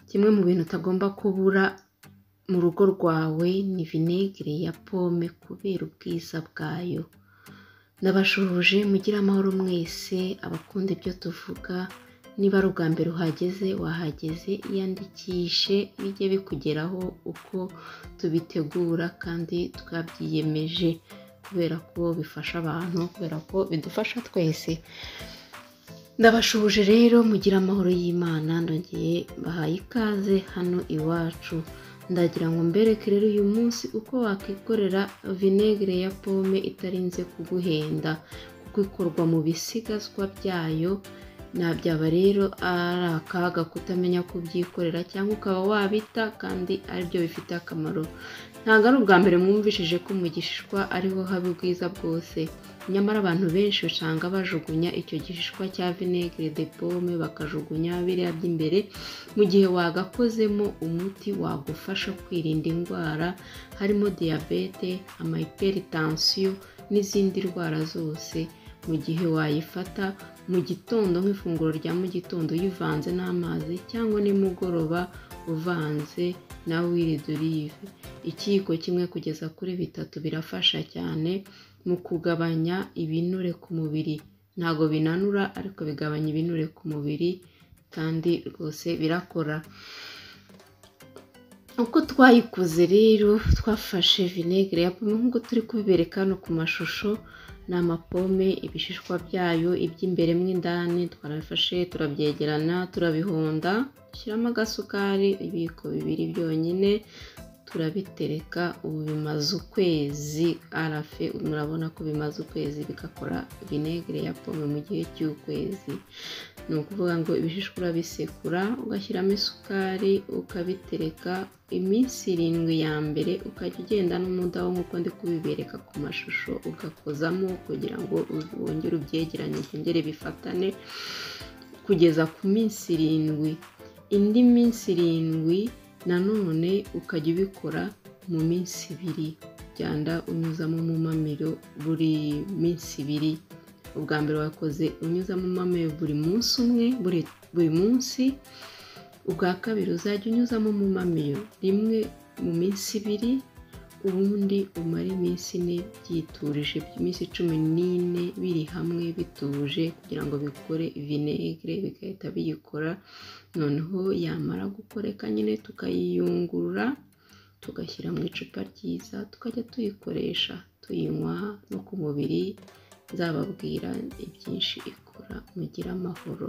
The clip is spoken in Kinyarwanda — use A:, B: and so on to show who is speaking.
A: Kimwe mu bintu utagomba kubura mu rugo rwawe ni vinegere ya pome kubera ubwiza bwayo. Ndabashuhuje mugire amahoro mwese abakunda ibyo tuvuga. Niba ari ubwa mbere uhageze wahageze, iyandikishe bijye bikugeraho uko tubitegura kandi twabyiyemeje, kubera ko bifasha abantu, kubera ko bidufasha twese. Ndabashuhuje rero mugire amahoro y'Imana, ndongeye bahaye ikaze hano iwacu. Ndagira ngo mbereke rero uyu munsi uko wakikorera vinegere ya pome itarinze kuguhenda, kuko ikorwa mu bisigazwa byayo. Nabyaba rero ari akaga kutamenya kubyikorera cyangwa ukaba wabita kandi aribyo bifite akamaro. Ntabwo ari ubwa mbere mwumvishije ko mu gishishwa ariho haba ubwiza bwose, nyamara abantu benshi usanga bajugunya icyo gishishwa cya vinegere de pome, bakajugunya biriya by'imbere, mu gihe wagakozemo umuti wagufasha kwirinda indwara harimo diyabete, amahiperitansiyo n'izindi ndwara zose. Mu gihe wayifata mu gitondo nk'ifunguro rya mu gitondo uyivanze n'amazi, cyangwa nimugoroba uvanze na huile d'olive. Ikiyiko kimwe kugeza kuri 3 birafasha cyane mu kugabanya ibinure ku mubiri. Ntago binanura ariko bigabanya ibinure ku mubiri kandi rwose birakora. Uko twayikuze rero, twafashe vinegere ya pome nk'uko turi kubibereka hano ku mashusho. Ni amapome, ibishishwa byayo iby'imbere mo indani twarabifashe turabyegerana, turabihonda, dushyiramo agasukari, ibiyiko 2 byonyine, turabitereka. Ubu bimaze ukwezi arafe, murabona ko bimaze ukwezi bigakora vinegere ya pome mu gihe cy'ukwezi. Ni ukuvuga ngo ibishishwa urabisekura, ugashyiramo isukari, ukabitereka iminsi 7 ya mbere, ukajya ugenda n'umudaho nk'uko ndi kubibereka ku mashusho, ugakozamo kugira ngo wongere ubyegeranye, byongere bifatane kugeza ku minsi 7. Indi minsi 7 nanone ukajya ubikora mu minsi 2, byanda unyuzamo mu mamiro buri minsi 2. Ubwa mbere wakoze unyuzamo mu mamiro buri munsi umwe, buri munsi. Ubwa kabiri uzajya unyuzamo mu mamiro rimwe mu minsi 2, ubundi umara iminsi 4 byiturije, iminsi 14 biri hamwe bituje, kugira ngo bikore vinegere, bigahita biyikora. Noneho yamara gukoreka nyine tukayiyungurura, tugashyira mu icupa ryiza, tukajya tuyikoresha tuyinywa no ku mubiri. Nzababwira ibyinshi ikora. Mugire amahoro.